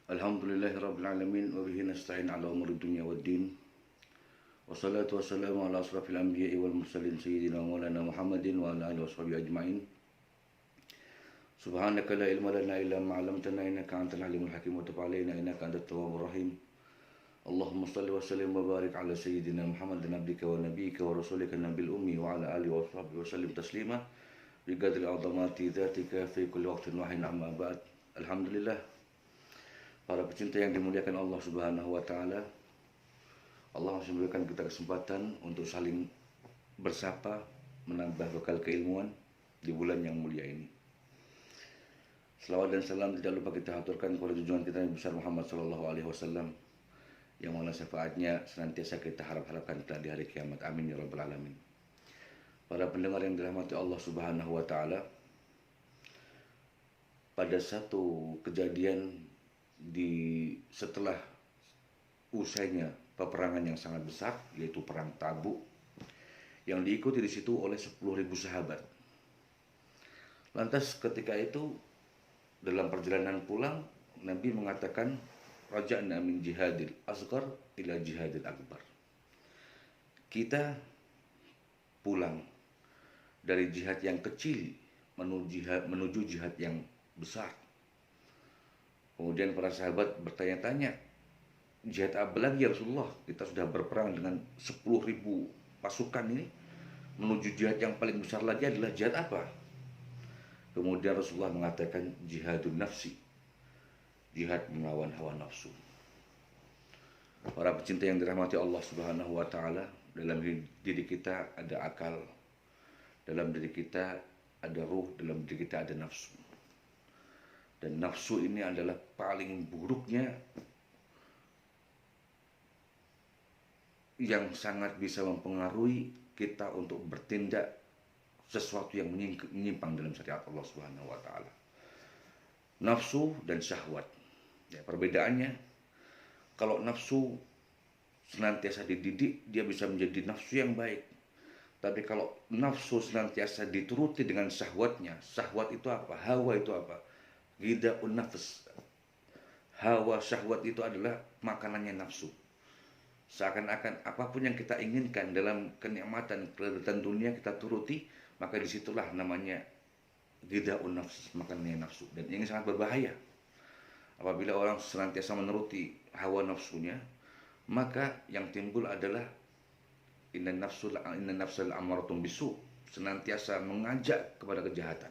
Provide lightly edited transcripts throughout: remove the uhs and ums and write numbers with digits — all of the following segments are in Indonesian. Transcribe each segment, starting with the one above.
Alhamdulillahirrabbilalamin. Wabihi nasta'in ala umuri dunya waddin. Wassalatu wassalamu ala asrafil anbiya'i wal mursalin sayyidina maulana Muhammadin wa ala alihi washabihi ajma'in. Subhanaka la ilma lana illa ma 'allamtana innaka antal alimul hakim wa tub 'alaina innaka antat tawwabur rahim. Allahumma salli wa sallim wa barik ala sayyidina Muhammadin abdika wa nabiyyika wa rasulika nabil ummi wa ala alihi wa sahbihi wa sallim taslima bi qadri 'azamati dzatika fi kulli waqtin wa hin amma ba'd. Alhamdulillah, para pecinta yang dimuliakan Allah Subhanahu wa taala, Allah masih memberikan kita kesempatan untuk saling bersapa, menambah bekal keilmuan di bulan yang mulia ini. Selawat dan salam tidak lupa kita haturkan kepada junjungan kita yang besar Muhammad sallallahu alaihi wasallam, yang mana syafaatnya senantiasa kita harap-harapkan kelak di hari kiamat. Amin ya rabbal alamin. Para pendengar yang dirahmati Allah Subhanahu wa taala, pada satu kejadian setelah usainya peperangan yang sangat besar, yaitu perang Tabuk, yang diikuti di situ oleh 10.000 sahabat. Lantas ketika itu dalam perjalanan pulang, Nabi mengatakan, raja'na min jihadil asghar ila jihadil akbar. Kita pulang dari jihad yang kecil menuju jihad yang besar. Kemudian para sahabat bertanya-tanya, jihad apa lagi ya Rasulullah? Kita sudah berperang dengan 10.000 pasukan ini, menuju jihad yang paling besar lagi adalah jihad apa? Kemudian Rasulullah mengatakan jihadun nafsi, jihad melawan hawa nafsu. Para pecinta yang dirahmati Allah Subhanahu wa taala, dalam diri kita ada akal, dalam diri kita ada ruh, dalam diri kita ada nafsu. Dan nafsu ini adalah paling buruknya yang sangat bisa mempengaruhi kita untuk bertindak sesuatu yang menyimpang dalam syariat Allah Subhanahu wa taala. Nafsu dan syahwat. Ya, perbedaannya, kalau nafsu senantiasa dididik, dia bisa menjadi nafsu yang baik. Tapi kalau nafsu senantiasa dituruti dengan syahwatnya, syahwat itu apa? Hawa itu apa? Ghidhaun nafs. Hawa syahwat itu adalah makanannya nafsu. Seakan-akan apapun yang kita inginkan dalam kenikmatan, kelezatan dunia kita turuti, maka disitulah namanya ghidhaun nafs, makanannya nafsu. Dan ini sangat berbahaya. Apabila orang senantiasa menuruti hawa nafsunya, maka yang timbul adalah inna nafsal amaratum bisu, senantiasa mengajak kepada kejahatan.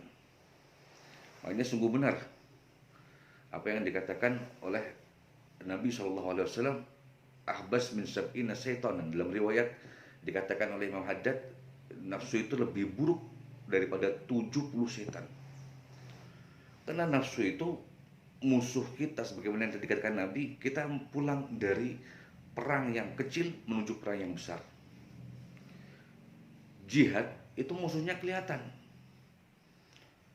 Makanya sungguh benar apa yang dikatakan oleh Nabi SAW, ahbas min sab'ina syaitanan. Dalam riwayat dikatakan oleh Imam Haddad, nafsu itu lebih buruk daripada 70 setan. Karena nafsu itu musuh kita, sebagaimana yang dikatakan Nabi, kita pulang dari perang yang kecil menuju perang yang besar. Jihad itu musuhnya kelihatan.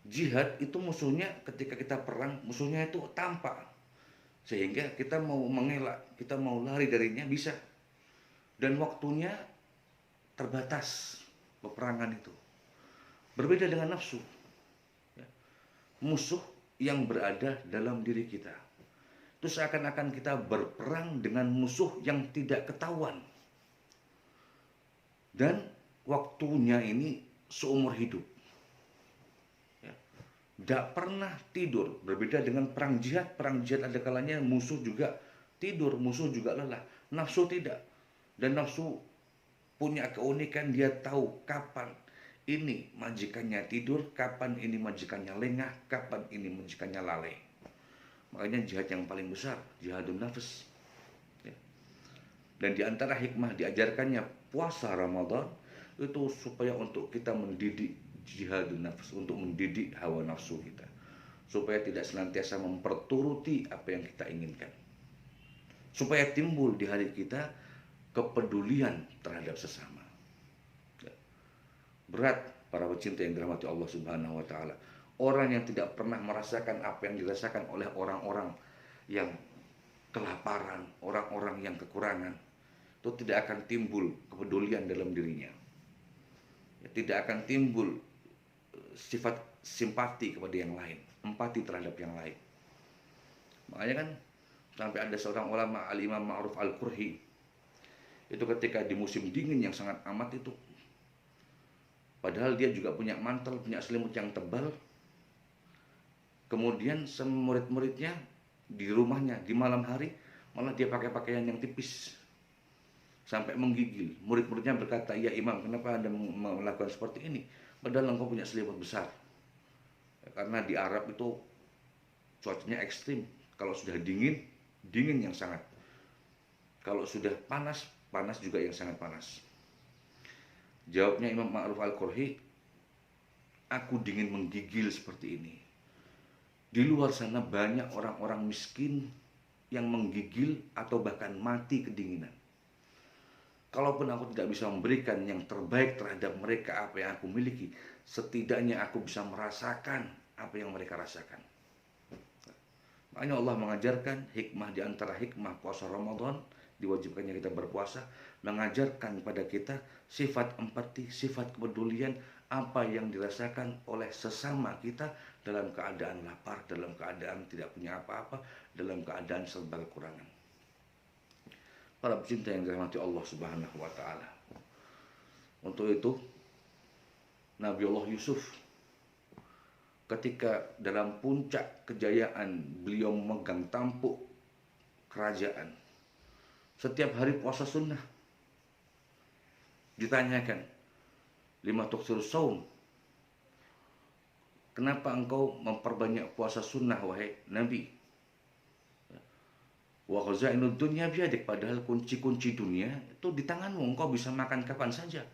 Jihad itu musuhnya ketika kita perang, musuhnya itu tampak. Sehingga kita mau mengelak, kita mau lari darinya bisa. Dan waktunya terbatas peperangan itu. Berbeda dengan nafsu. Ya. Musuh yang berada dalam diri kita. Itu seakan-akan kita berperang dengan musuh yang tidak ketahuan. Dan waktunya ini seumur hidup. Tidak pernah tidur. Berbeda dengan perang jihad. Perang jihad ada kalanya musuh juga tidur, musuh juga lelah. Nafsu tidak. Dan nafsu punya keunikan, dia tahu kapan ini majikannya tidur, kapan ini majikannya lengah, kapan ini majikannya lalai. Makanya jihad yang paling besar, jihadun nafs. Ya. Dan di antara hikmah diajarkannya puasa Ramadan itu supaya untuk kita mendidik jihadun nafs, untuk mendidik hawa nafsu kita, supaya tidak senantiasa memperturuti apa yang kita inginkan, supaya timbul di hati kita kepedulian terhadap sesama. Berat para pecinta yang dirahmati Allah Subhanahu wa taala, orang yang tidak pernah merasakan apa yang dirasakan oleh orang-orang yang kelaparan, orang-orang yang kekurangan, itu tidak akan timbul kepedulian dalam dirinya. Tidak akan timbul sifat simpati kepada yang lain, empati terhadap yang lain. Makanya kan Sampai ada seorang ulama, Al-Imam Ma'ruf Al-Qurhi, itu ketika di musim dingin yang sangat amat itu, padahal dia juga punya mantel, punya selimut yang tebal, kemudian murid-muridnya di rumahnya di malam hari malah dia pakai pakaian yang tipis sampai menggigil. Murid-muridnya berkata, "Ya Imam, kenapa Anda melakukan seperti ini? Padahal engkau punya selimut besar." Karena di Arab itu cuacanya ekstrim. Kalau sudah dingin, dingin yang sangat. Kalau sudah panas, panas juga yang sangat panas. Jawabnya Imam Ma'ruf Al-Qurhi, "Aku dingin menggigil seperti ini. Di luar sana banyak orang-orang miskin yang menggigil atau bahkan mati kedinginan. Kalaupun aku tidak bisa memberikan yang terbaik terhadap mereka apa yang aku miliki, setidaknya aku bisa merasakan apa yang mereka rasakan." Makanya Allah mengajarkan hikmah, di antara hikmah puasa Ramadan, diwajibkannya kita berpuasa, mengajarkan pada kita sifat empati, sifat kepedulian, apa yang dirasakan oleh sesama kita dalam keadaan lapar, dalam keadaan tidak punya apa-apa, dalam keadaan serba kekurangan. Para pecinta yang dirahmati Allah Subhanahu wa taala. Untuk itu Nabi Allah Yusuf ketika dalam puncak kejayaan beliau memegang tampuk kerajaan, setiap hari puasa sunnah. Ditanyakan, "Lima tuksirus saum?" Kenapa engkau memperbanyak puasa sunnah wahai Nabi? Wa khazainud dunya biyadik, padahal kunci-kunci dunia itu di tanganmu. Engkau bisa makan kapan saja.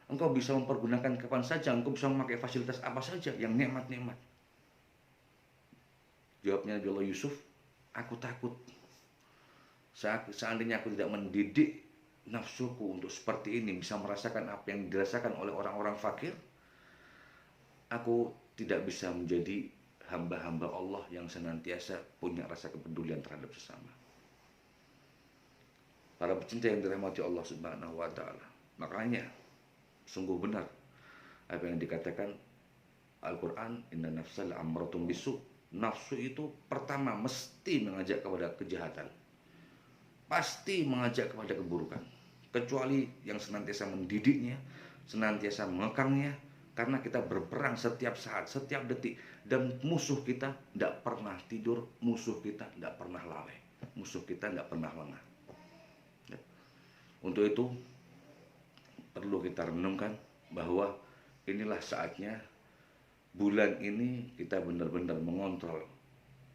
Engkau bisa mempergunakan kapan saja. Engkau bisa memakai fasilitas apa saja yang nikmat-nikmat. Jawabnya Nabi Allah Yusuf, "Aku takut seandainya aku tidak mendidik nafsuku untuk seperti ini, bisa merasakan apa yang dirasakan oleh orang-orang fakir, aku tidak bisa menjadi hamba-hamba Allah yang senantiasa punya rasa kepedulian terhadap sesama." Para pecinta yang dirahmati Allah Subhanahu wa taala. Makanya sungguh benar apa yang dikatakan Al-Qur'an, "Inna nafsal amratum bisu." Nafsu itu pertama mesti mengajak kepada kejahatan. Pasti mengajak kepada keburukan. Kecuali yang senantiasa mendidiknya, senantiasa mengekangnya, karena kita berperang setiap saat, setiap detik, dan musuh kita tidak pernah tidur, musuh kita tidak pernah lalai, musuh kita tidak pernah lengah. Untuk itu perlu kita renungkan bahwa inilah saatnya bulan ini kita benar-benar mengontrol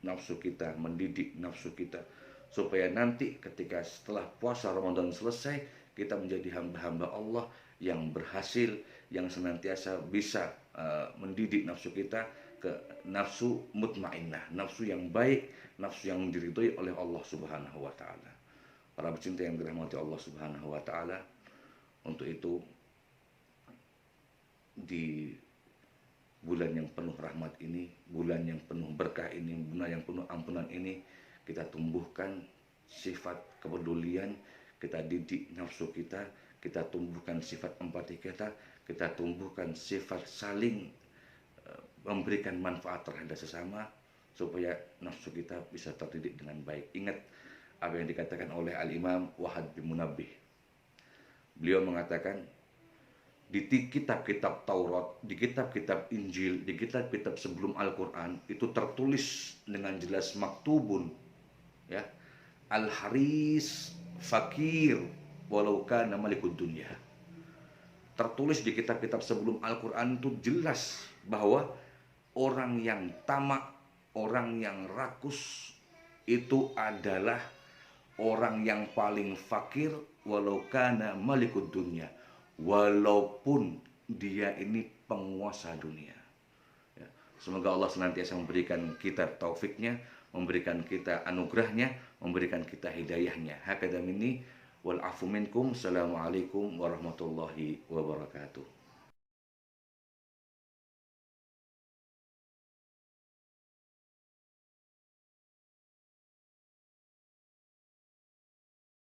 nafsu kita, mendidik nafsu kita, supaya nanti ketika setelah puasa Ramadan selesai, kita menjadi hamba-hamba Allah yang berhasil, yang senantiasa bisa mendidik nafsu kita ke nafsu mutmainnah, nafsu yang baik, nafsu yang diridhoi oleh Allah Subhanahu wa taala. Para pecinta yang dirahmati Allah Subhanahu wa taala, untuk itu di bulan yang penuh rahmat ini, bulan yang penuh berkah ini, bulan yang penuh ampunan ini, kita tumbuhkan sifat kepedulian, kita didik nafsu kita tumbuhkan sifat empati kita tumbuhkan sifat saling memberikan manfaat terhadap sesama, supaya nafsu kita bisa terdidik dengan baik. Ingat apa yang dikatakan oleh Al-Imam Wahab bin Munabbih. Beliau mengatakan, di kitab-kitab Taurat, di kitab-kitab Injil, di kitab-kitab sebelum Al-Quran itu tertulis dengan jelas maktubun, ya, al-haris fakir walau kana malikud dunya. Tertulis di kitab-kitab sebelum Al-Quran itu jelas bahwa orang yang tamak, orang yang rakus itu adalah orang yang paling fakir walau kana malikud dunya, walaupun dia ini penguasa dunia. Ya, semoga Allah senantiasa memberikan kita taufiknya, memberikan kita anugerahnya, memberikan kita hidayahnya. Hakadha minni wal afu minkum. Assalamualaikum warahmatullahi wabarakatuh.